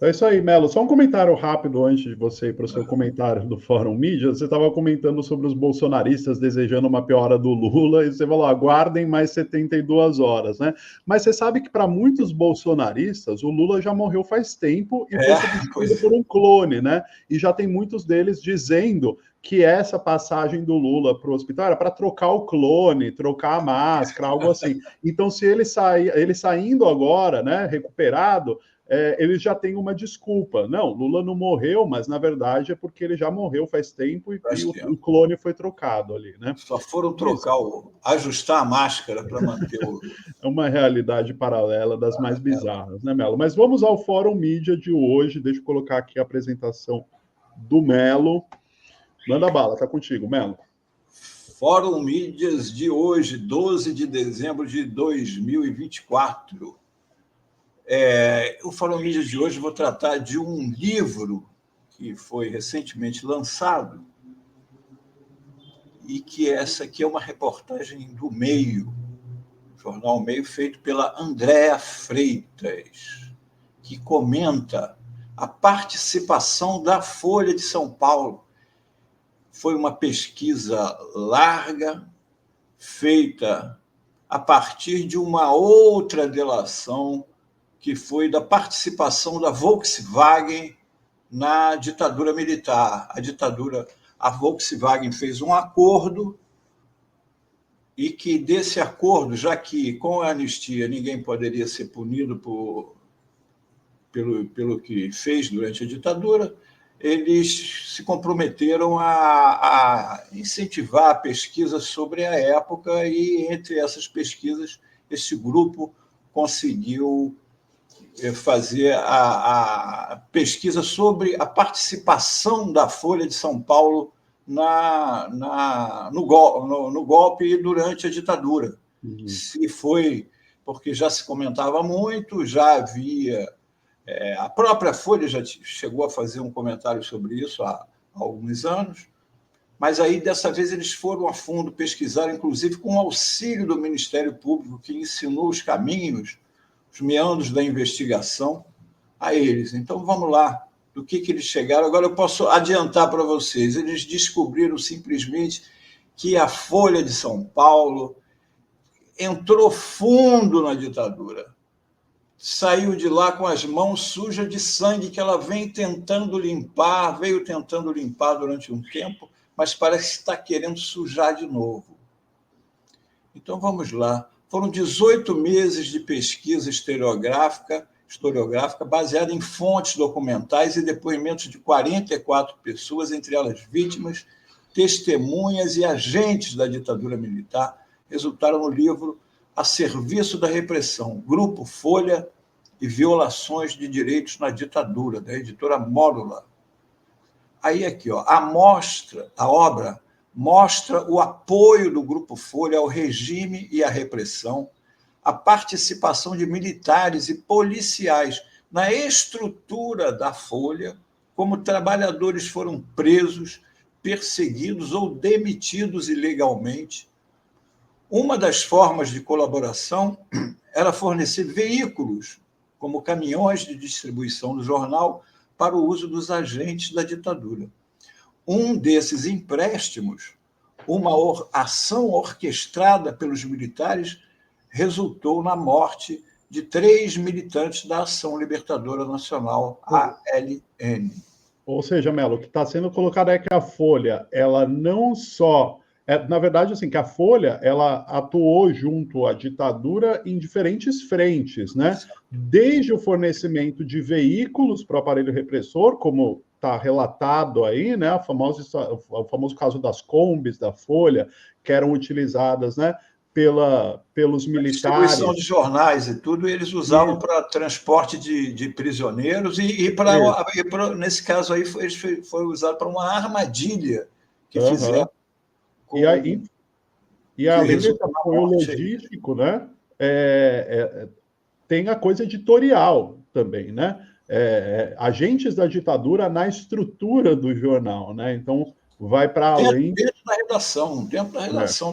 É isso aí, Melo. Só um comentário rápido antes de você ir para o seu comentário do Fórum Mídia. Você estava comentando sobre os bolsonaristas desejando uma piora do Lula e você falou, aguardem mais 72 horas, né? Mas você sabe que para muitos bolsonaristas, o Lula já morreu faz tempo e foi substituído por um clone, né? E já tem muitos deles dizendo que essa passagem do Lula para o hospital era para trocar o clone, trocar a máscara, algo assim. Então, se ele saindo agora, né, recuperado, eles já têm uma desculpa. Não, Lula não morreu, mas na verdade é porque ele já morreu faz tempo e o clone foi trocado ali, né? Só foram trocar, ajustar a máscara para manter o... É uma realidade paralela das mais bizarras, né, Melo? Mas vamos ao Fórum Mídia de hoje. Deixa eu colocar aqui a apresentação do Melo. Manda bala, tá contigo, Melo. Fórum Mídias de hoje, 12 de dezembro de 2024. O Fórum Mídias de hoje vou tratar de um livro que foi recentemente lançado e que essa aqui é uma reportagem do Meio, jornal Meio, feito pela Andréa Freitas, que comenta a participação da Folha de São Paulo. Foi uma pesquisa larga, feita a partir de uma outra delação, que foi da participação da Volkswagen na ditadura militar. A Volkswagen fez um acordo e que desse acordo, já que com a anistia ninguém poderia ser punido pelo que fez durante a ditadura, eles se comprometeram a incentivar a pesquisa sobre a época e, entre essas pesquisas, esse grupo conseguiu fazer a pesquisa sobre a participação da Folha de São Paulo no golpe e durante a ditadura. Se foi, porque já se comentava muito, já havia... a própria Folha já chegou a fazer um comentário sobre isso há alguns anos, mas aí, dessa vez, eles foram a fundo pesquisar, inclusive com o auxílio do Ministério Público, que ensinou os caminhos, os meandros da investigação a eles. Então, vamos lá, do que eles chegaram. Agora eu posso adiantar para vocês. Eles descobriram simplesmente que a Folha de São Paulo entrou fundo na ditadura. Saiu de lá com as mãos sujas de sangue que ela veio tentando limpar durante um tempo, mas parece que está querendo sujar de novo. Então, vamos lá. Foram 18 meses de pesquisa historiográfica baseada em fontes documentais e depoimentos de 44 pessoas, entre elas vítimas, testemunhas e agentes da ditadura militar, resultaram no livro A Serviço da Repressão, Grupo Folha e Violações de Direitos na Ditadura, da editora Mórula. Aí aqui, a obra mostra o apoio do Grupo Folha ao regime e à repressão, a participação de militares e policiais na estrutura da Folha, como trabalhadores foram presos, perseguidos ou demitidos ilegalmente. Uma das formas de colaboração era fornecer veículos, como caminhões de distribuição do jornal, para o uso dos agentes da ditadura. Um desses empréstimos, uma ação orquestrada pelos militares, resultou na morte de 3 militantes da Ação Libertadora Nacional, ALN. Ou seja, Melo, o que está sendo colocado é que a Folha, ela não só... na verdade, assim, que a Folha, ela atuou junto à ditadura em diferentes frentes, né? Desde o fornecimento de veículos para o aparelho repressor, como está relatado aí, né? O famoso caso das combis da Folha, que eram utilizadas, né? Pelos militares. Distribuição de jornais e tudo, eles usavam para transporte de prisioneiros nesse caso aí, foi usado para uma armadilha que fizeram. E além desse apoio logístico, né? Tem a coisa editorial também, né? Agentes da ditadura na estrutura do jornal, né? Então, vai para além... Dentro da redação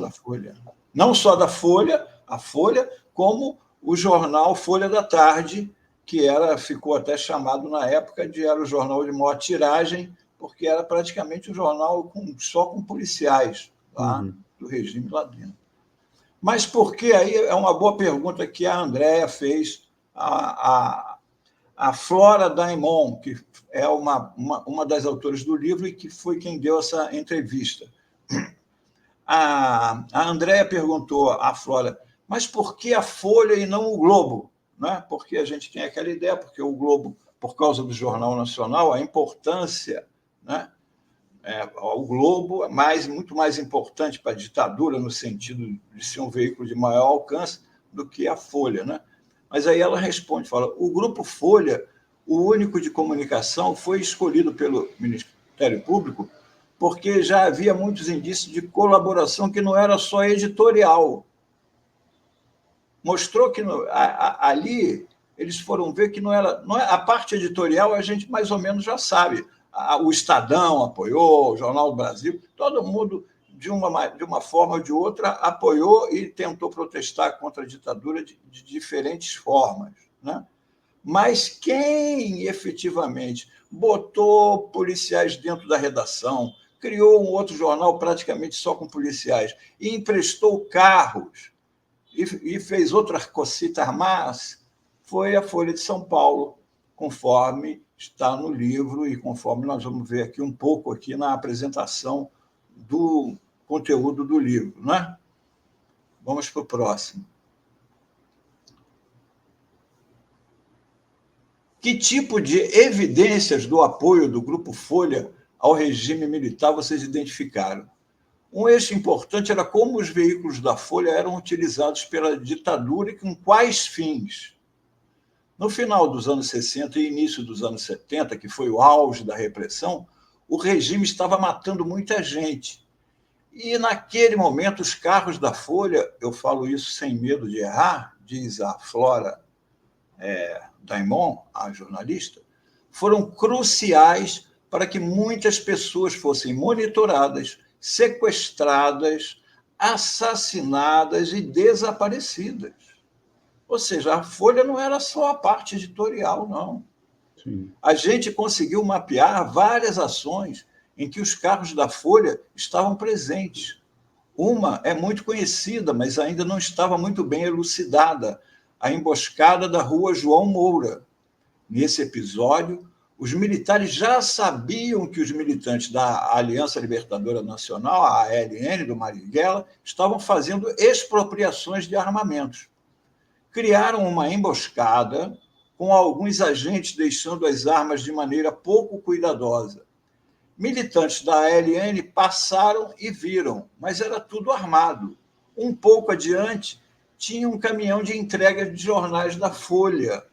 da Folha. Não só da Folha, a Folha, como o jornal Folha da Tarde, que ficou até chamado na época era o jornal de maior tiragem, porque era praticamente um jornal só com policiais lá do regime lá dentro. Mas por que aí? É uma boa pergunta que a Andréa fez, a Flora Daimon, que é uma das autoras do livro e que foi quem deu essa entrevista. A Andréa perguntou à Flora, mas por que a Folha e não o Globo? Né? Porque a gente tem aquela ideia, porque o Globo, por causa do Jornal Nacional, a importância, né? O Globo é muito mais importante para a ditadura, no sentido de ser um veículo de maior alcance, do que a Folha. Né? Mas aí ela responde, fala, o Grupo Folha, o único de comunicação, foi escolhido pelo Ministério Público porque já havia muitos indícios de colaboração que não era só editorial. Mostrou que ali eles foram ver que não era a parte editorial, a gente mais ou menos já sabe. O Estadão apoiou, o Jornal do Brasil, todo mundo, de uma forma ou de outra, apoiou e tentou protestar contra a ditadura de diferentes formas. Né? Mas quem efetivamente botou policiais dentro da redação, criou um outro jornal praticamente só com policiais e emprestou carros e fez outras cositas más, foi a Folha de São Paulo, conforme está no livro e conforme nós vamos ver aqui um pouco aqui na apresentação do conteúdo do livro. Né? Vamos para o próximo. Que tipo de evidências do apoio do Grupo Folha ao regime militar vocês identificaram? Um eixo importante era como os veículos da Folha eram utilizados pela ditadura e com quais fins. No final dos anos 60 e início dos anos 70, que foi o auge da repressão, o regime estava matando muita gente. E, naquele momento, os carros da Folha, eu falo isso sem medo de errar, diz a Flora Daimon, a jornalista, foram cruciais para que muitas pessoas fossem monitoradas, sequestradas, assassinadas e desaparecidas. Ou seja, a Folha não era só a parte editorial, não. Sim. A gente conseguiu mapear várias ações em que os carros da Folha estavam presentes. Uma é muito conhecida, mas ainda não estava muito bem elucidada, a emboscada da Rua João Moura. Nesse episódio, os militares já sabiam que os militantes da Aliança Libertadora Nacional, a ALN, do Marighella, estavam fazendo expropriações de armamentos. Criaram uma emboscada com alguns agentes deixando as armas de maneira pouco cuidadosa. Militantes da ALN passaram e viram, mas era tudo armado. Um pouco adiante, tinha um caminhão de entrega de jornais da Folha.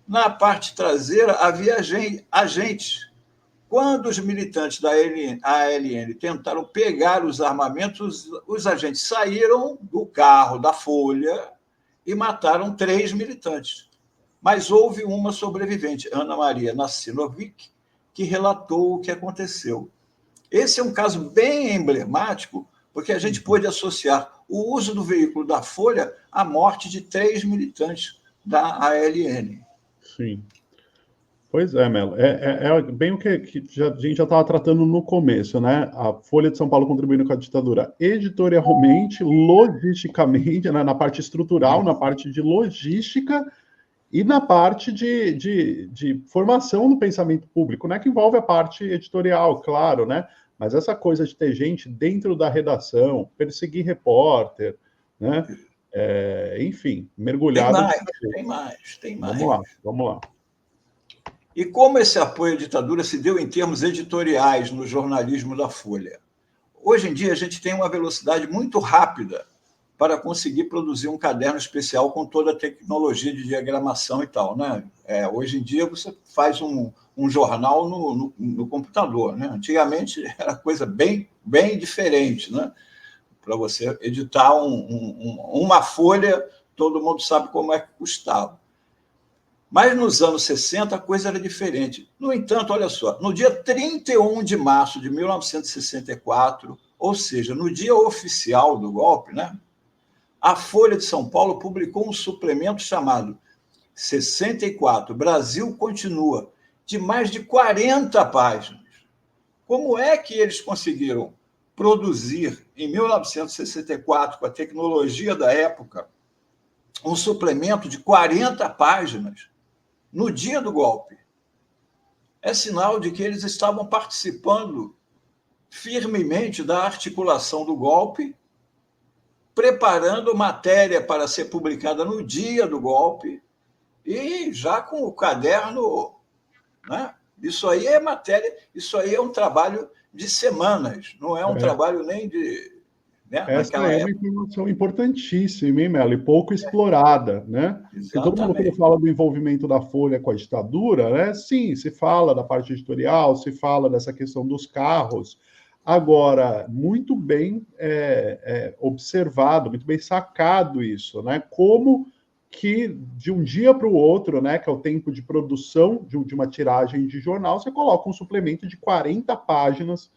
Na parte traseira havia agentes. Quando os militantes da ALN tentaram pegar os armamentos, os agentes saíram do carro da Folha e mataram 3 militantes. Mas houve uma sobrevivente, Ana Maria Nassinovic, que relatou o que aconteceu. Esse é um caso bem emblemático, porque a gente pôde associar o uso do veículo da Folha à morte de 3 militantes da ALN. Sim. Pois é, Melo. É bem o que a gente já estava tratando no começo, né? A Folha de São Paulo contribuindo com a ditadura editorialmente, logisticamente, né? Na parte estrutural, na parte de logística e na parte de formação do pensamento público, né? Que envolve a parte editorial, claro, né? Mas essa coisa de ter gente dentro da redação, perseguir repórter, né? Enfim, mergulhado... Tem mais. Vamos lá. E como esse apoio à ditadura se deu em termos editoriais no jornalismo da Folha? Hoje em dia, a gente tem uma velocidade muito rápida para conseguir produzir um caderno especial com toda a tecnologia de diagramação e tal. Né? Hoje em dia, você faz um jornal no computador. Né? Antigamente, era coisa bem diferente. Né? Para você editar uma folha, todo mundo sabe como é que custava. Mas nos anos 60 a coisa era diferente. No entanto, olha só, no dia 31 de março de 1964, ou seja, no dia oficial do golpe, né, a Folha de São Paulo publicou um suplemento chamado 64. Brasil continua, de mais de 40 páginas. Como é que eles conseguiram produzir, em 1964, com a tecnologia da época, um suplemento de 40 páginas no dia do golpe? É sinal de que eles estavam participando firmemente da articulação do golpe, preparando matéria para ser publicada no dia do golpe e já com o caderno, né? Isso aí é matéria, isso aí é um trabalho de semanas, não é um trabalho nem de... Né, essa é uma informação importantíssima, hein, Melo? E pouco explorada, né? Porque todo mundo, quando fala do envolvimento da Folha com a ditadura, né? Sim, se fala da parte editorial, se fala dessa questão dos carros. Agora, muito bem observado, muito bem sacado isso, né? Como que de um dia para o outro, né, que é o tempo de produção de uma tiragem de jornal, você coloca um suplemento de 40 páginas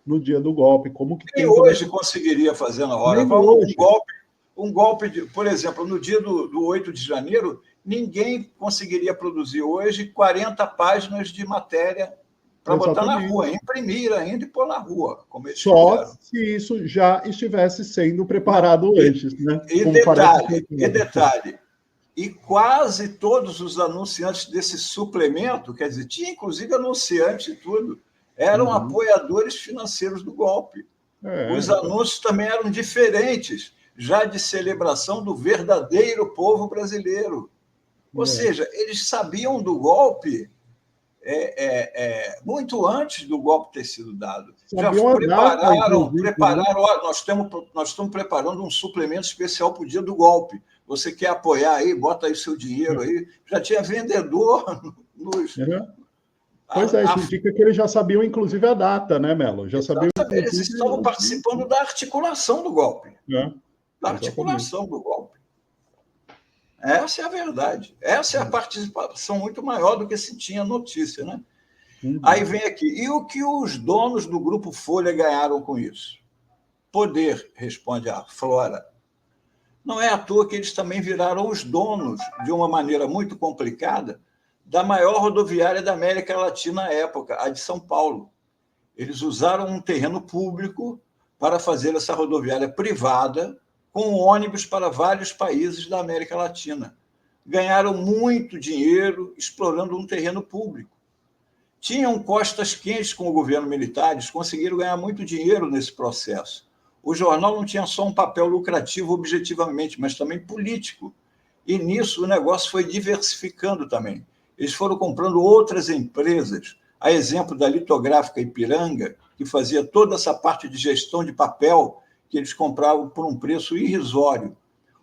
no dia do golpe. Como que nem hoje conseguiria fazer na hora. Um golpe por exemplo, no dia do 8 de janeiro, ninguém conseguiria produzir hoje 40 páginas de matéria para botar na rua, imprimir ainda e pôr na rua, como eles fizeram. Se isso já estivesse sendo preparado antes, né? E detalhe, e quase todos os anunciantes desse suplemento, quer dizer, tinha inclusive anunciante e tudo, eram apoiadores financeiros do golpe. Os anúncios também eram diferentes, já de celebração do verdadeiro povo brasileiro. Ou seja, eles sabiam do golpe muito antes do golpe ter sido dado. Já prepararam. Nós estamos preparando um suplemento especial para o dia do golpe. Você quer apoiar aí, bota aí seu dinheiro aí. Já tinha vendedor nos... Pois isso indica que eles já sabiam, inclusive, a data, né, Melo? Já sabiam. Eles estavam participando da articulação do golpe. Da articulação do golpe. Essa é a verdade. Essa é a participação muito maior do que se tinha notícia, né? Aí vem aqui. E o que os donos do Grupo Folha ganharam com isso? Poder, responde a Flora. Não é à toa que eles também viraram os donos, de uma maneira muito complicada, da maior rodoviária da América Latina à época, a de São Paulo. Eles usaram um terreno público para fazer essa rodoviária privada, com ônibus para vários países da América Latina. Ganharam muito dinheiro explorando um terreno público. Tinham costas quentes com o governo militar, eles conseguiram ganhar muito dinheiro nesse processo. O jornal não tinha só um papel lucrativo objetivamente, mas também político. E nisso o negócio foi diversificando também. Eles foram comprando outras empresas, a exemplo da Litográfica Ipiranga, que fazia toda essa parte de gestão de papel, que eles compravam por um preço irrisório.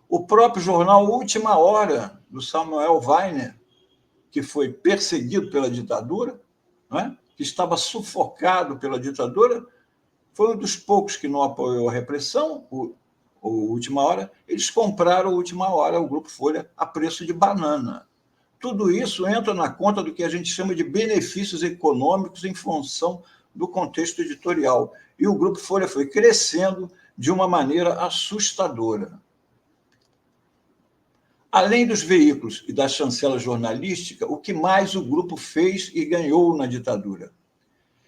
O próprio jornal Última Hora, do Samuel Weiner, que foi perseguido pela ditadura, né? Que estava sufocado pela ditadura, foi um dos poucos que não apoiou a repressão, o Última Hora. Eles compraram o Última Hora, o Grupo Folha, a preço de banana. Tudo isso entra na conta do que a gente chama de benefícios econômicos em função do contexto editorial. E o Grupo Folha foi crescendo de uma maneira assustadora. Além dos veículos e da chancela jornalística, o que mais o grupo fez e ganhou na ditadura?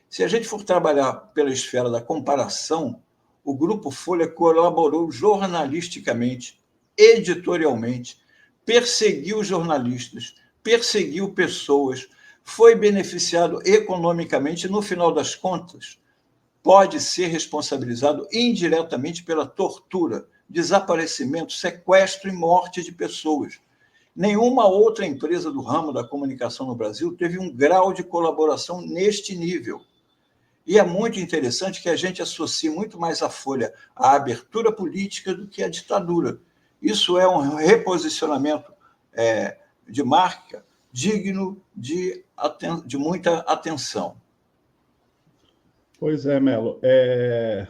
Se a gente for trabalhar pela esfera da comparação, o Grupo Folha colaborou jornalisticamente, editorialmente, perseguiu jornalistas, perseguiu pessoas, foi beneficiado economicamente, e, no final das contas, pode ser responsabilizado indiretamente pela tortura, desaparecimento, sequestro e morte de pessoas. Nenhuma outra empresa do ramo da comunicação no Brasil teve um grau de colaboração neste nível. E é muito interessante que a gente associe muito mais a Folha à abertura política do que à ditadura. Isso é um reposicionamento de marca digno de muita atenção. Pois é, Melo.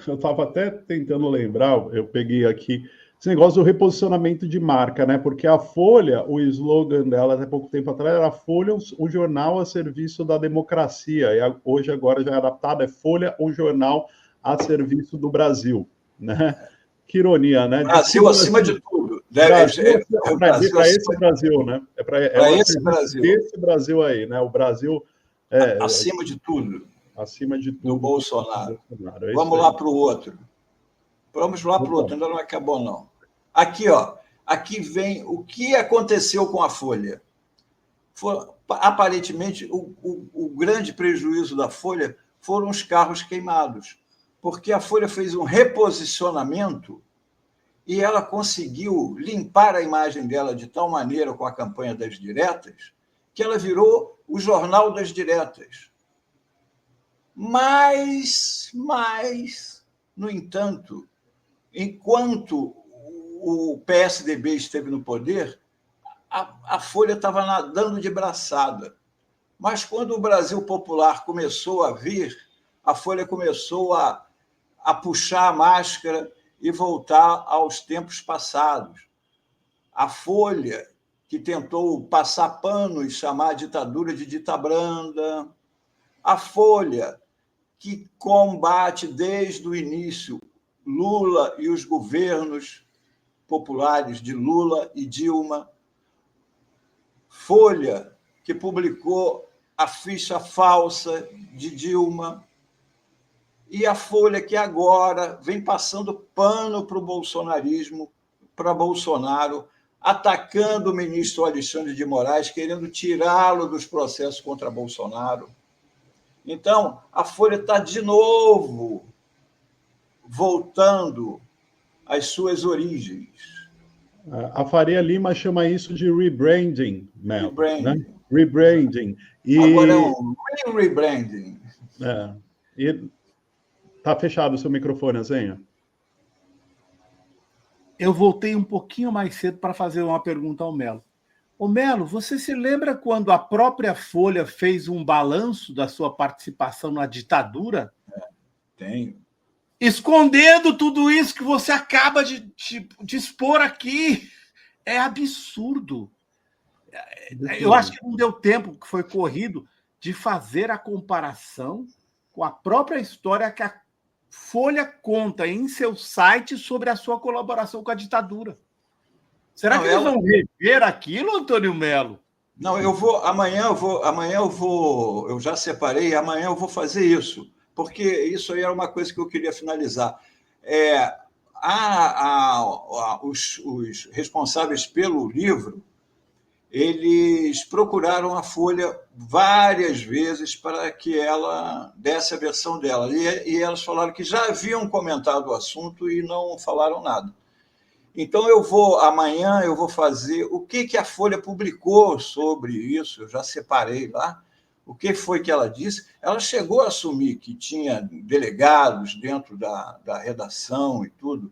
Eu estava até tentando lembrar, eu peguei aqui esse negócio do reposicionamento de marca, né? Porque a Folha, o slogan dela até pouco tempo atrás era Folha, um jornal a serviço da democracia. E hoje, agora já é adaptado, é Folha, um jornal a serviço do Brasil, né? Que ironia, né? Brasil acima de tudo. Para esse Brasil, né? Para esse Brasil. Esse Brasil aí, né? O Brasil... acima de tudo. Acima de tudo. Do Bolsonaro. Vamos lá para o outro. Vamos lá para o outro, ainda não acabou, não. Aqui, ó. Aqui vem o que aconteceu com a Folha. Aparentemente, o grande prejuízo da Folha foram os carros queimados, porque a Folha fez um reposicionamento e ela conseguiu limpar a imagem dela de tal maneira com a campanha das diretas que ela virou o jornal das diretas. Mas, no entanto, enquanto o PSDB esteve no poder, a Folha estava nadando de braçada. Mas quando o Brasil Popular começou a vir, a Folha começou a puxar a máscara e voltar aos tempos passados. A Folha, que tentou passar pano e chamar a ditadura de dita branda, a Folha, que combate desde o início Lula e os governos populares de Lula e Dilma, Folha, que publicou a ficha falsa de Dilma, e a Folha que agora vem passando pano para o bolsonarismo, para Bolsonaro, atacando o ministro Alexandre de Moraes, querendo tirá-lo dos processos contra Bolsonaro. Então, a Folha está de novo voltando às suas origens. A Faria Lima chama isso de rebranding, Mel. Rebranding. Né? Rebranding. Agora é um rebranding. E tá fechado o seu microfone, Azenha? Eu voltei um pouquinho mais cedo para fazer uma pergunta ao Melo. Ô Melo, você se lembra quando a própria Folha fez um balanço da sua participação na ditadura? Tenho. Escondendo tudo isso que você acaba de expor aqui. É absurdo. Eu acho que não deu tempo, que foi corrido, de fazer a comparação com a própria história que a Folha conta em seu site sobre a sua colaboração com a ditadura. Será que eles vão rever aquilo, Antônio Melo? Não, eu já separei, amanhã eu vou fazer isso, porque isso aí era uma coisa que eu queria finalizar. Os responsáveis pelo livro, eles procuraram a Folha várias vezes para que ela desse a versão dela. E elas falaram que já haviam comentado o assunto e não falaram nada. Então, amanhã eu vou fazer o que a Folha publicou sobre isso, eu já separei lá. O que foi que ela disse? Ela chegou a assumir que tinha delegados dentro da redação e tudo,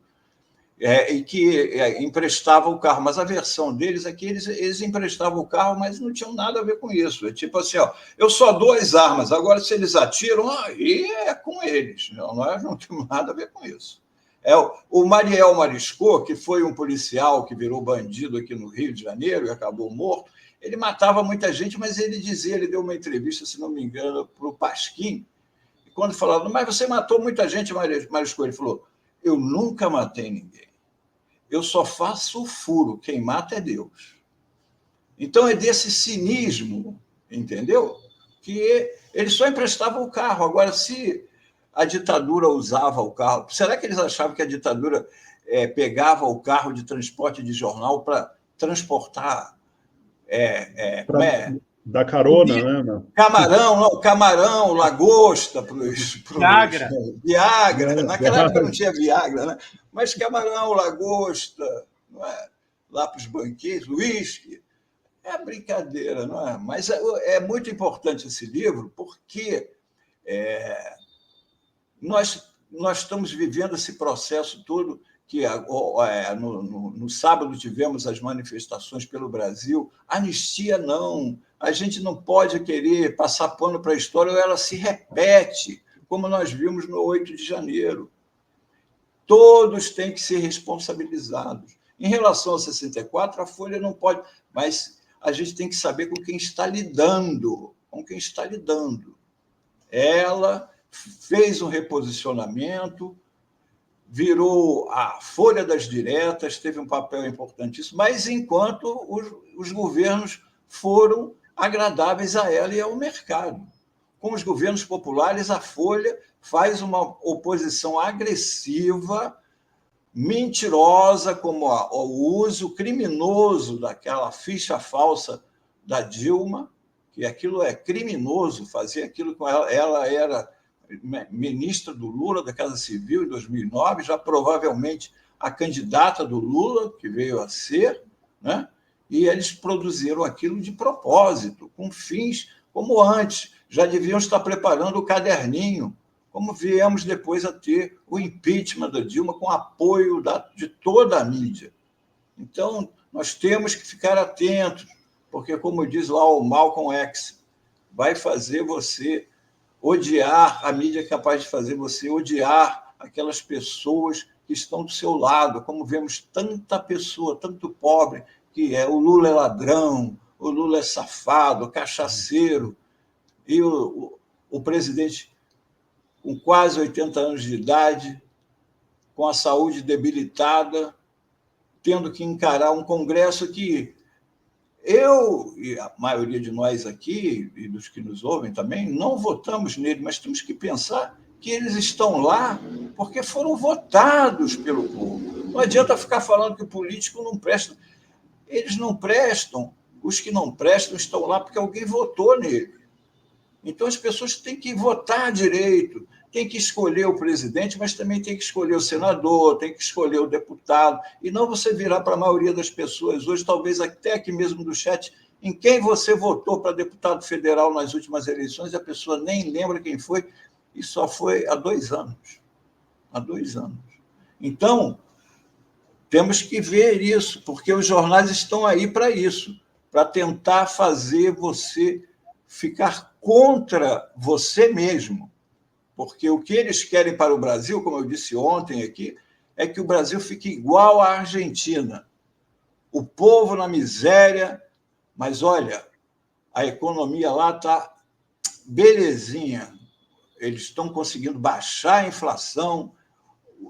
e que emprestavam o carro, mas a versão deles é que eles emprestavam o carro, mas não tinham nada a ver com isso. É tipo assim, eu só dou as armas, agora se eles atiram, aí é com eles, nós não temos nada a ver com isso. O Mariel Mariscot, que foi um policial que virou bandido aqui no Rio de Janeiro e acabou morto, ele matava muita gente, mas ele deu uma entrevista, se não me engano, para o Pasquim, e quando falaram, mas você matou muita gente, Mariscot, ele falou, eu nunca matei ninguém. Eu só faço o furo, quem mata é Deus. Então, é desse cinismo, entendeu? Que eles só emprestavam o carro. Agora, se a ditadura usava o carro, será que eles achavam que a ditadura pegava o carro de transporte de jornal para transportar... Da carona, né? Camarão, lagosta para os... Viagra. Naquela época não tinha Viagra, né? Mas camarão, lagosta, não é? Lá para os banquetes, uísque. É brincadeira, não é? Mas é muito importante esse livro porque nós estamos vivendo esse processo todo que no sábado tivemos as manifestações pelo Brasil. Anistia não. A gente não pode querer passar pano para a história, ou ela se repete, como nós vimos no 8 de janeiro. Todos têm que ser responsabilizados. Em relação a 64, a Folha não pode, mas a gente tem que saber com quem está lidando. Ela fez um reposicionamento, virou a Folha das Diretas, teve um papel importantíssimo, mas enquanto os governos foram agradáveis a ela e ao mercado. Com os governos populares, a Folha faz uma oposição agressiva, mentirosa, como o uso criminoso daquela ficha falsa da Dilma, que aquilo é criminoso, fazer aquilo com ela. Ela era ministra do Lula, da Casa Civil, em 2009, já provavelmente a candidata do Lula, que veio a ser, né? E eles produziram aquilo de propósito, com fins como antes. Já deviam estar preparando o caderninho, como viemos depois a ter o impeachment da Dilma, com apoio de toda a mídia. Então, nós temos que ficar atentos, porque, como diz lá o Malcolm X, vai fazer você odiar, a mídia é capaz de fazer você odiar aquelas pessoas que estão do seu lado, como vemos tanta pessoa, tanto pobre, que o Lula é ladrão, o Lula é safado, cachaceiro, e o presidente com quase 80 anos de idade, com a saúde debilitada, tendo que encarar um Congresso que eu e a maioria de nós aqui, e dos que nos ouvem também, não votamos nele, mas temos que pensar que eles estão lá porque foram votados pelo povo. Não adianta ficar falando que o político não presta. Eles não prestam. Os que não prestam estão lá porque alguém votou nele. Então, as pessoas têm que votar direito, têm que escolher o presidente, mas também tem que escolher o senador, tem que escolher o deputado, e não você virar para a maioria das pessoas hoje, talvez até aqui mesmo do chat, em quem você votou para deputado federal nas últimas eleições, e a pessoa nem lembra quem foi, e só foi há 2 anos. Há 2 anos. Então, temos que ver isso, porque os jornais estão aí para isso, para tentar fazer você ficar contra você mesmo. Porque o que eles querem para o Brasil, como eu disse ontem aqui, é que o Brasil fique igual à Argentina. O povo na miséria, mas olha, a economia lá está belezinha. Eles estão conseguindo baixar a inflação,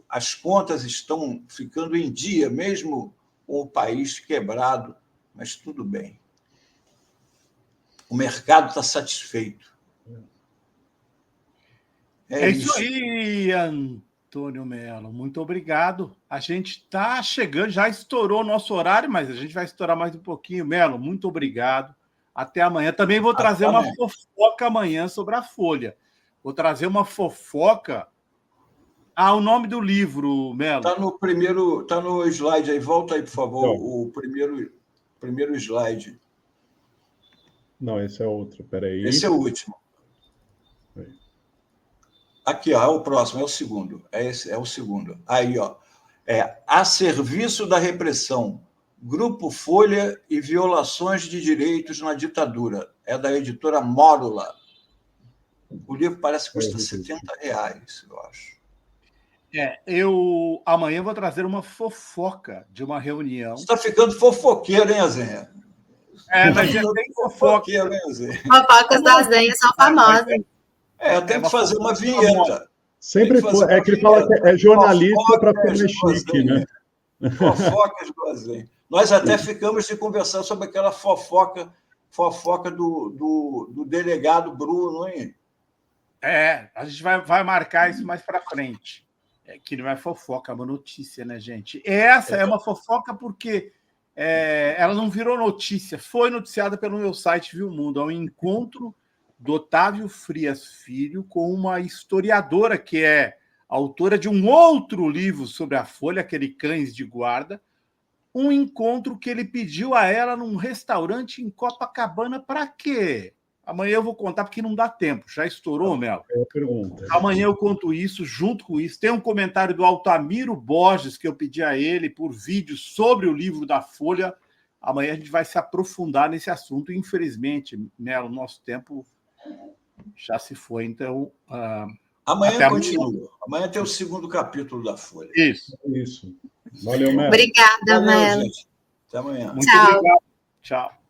as contas estão ficando em dia, mesmo com o país quebrado, mas tudo bem. O mercado está satisfeito. É isso aí, Antônio Mello. Muito obrigado. A gente está chegando, já estourou o nosso horário, mas a gente vai estourar mais um pouquinho. Mello, muito obrigado. Até amanhã. Também vou trazer uma fofoca amanhã sobre a Folha. Vou trazer uma fofoca. O nome do livro, Mello. Está no slide aí. Volta aí, por favor, o primeiro slide. Não, esse é outro. Peraí. Esse é o último. Aqui, ó, é o próximo, é o segundo. É o segundo. Aí, ó. A serviço da repressão. Grupo Folha e violações de direitos na ditadura. É da editora Mórula. O livro parece que custa R$70, eu acho. Eu amanhã vou trazer uma fofoca de uma reunião. Você está ficando fofoqueiro, hein, Azenha? Mas já tem fofoca. Fofocas da Azenha são famosas. Eu tenho que fazer uma vinheta. Sempre foi. É que ele fala que é jornalista para ser chique, né? Fofocas do Azenha. Nós até ficamos de conversar sobre aquela fofoca do delegado Bruno, hein? A gente vai marcar isso mais para frente. Que não é fofoca, é uma notícia, né, gente? Essa é uma fofoca porque ela não virou notícia, foi noticiada pelo meu site Viu Mundo. É um encontro do Otávio Frias Filho com uma historiadora que é autora de um outro livro sobre a Folha, aquele Cães de Guarda, um encontro que ele pediu a ela num restaurante em Copacabana. Para quê? Amanhã eu vou contar, porque não dá tempo. Já estourou, Mel? Amanhã eu conto isso, junto com isso. Tem um comentário do Altamiro Borges, que eu pedi a ele por vídeo sobre o livro da Folha. Amanhã a gente vai se aprofundar nesse assunto. Infelizmente, Mel, o nosso tempo já se foi. Então, amanhã continua. Amanhã tem o 2º capítulo da Folha. Isso. Valeu, Mel. Obrigada, Mel. Até amanhã. Muito obrigado. Tchau.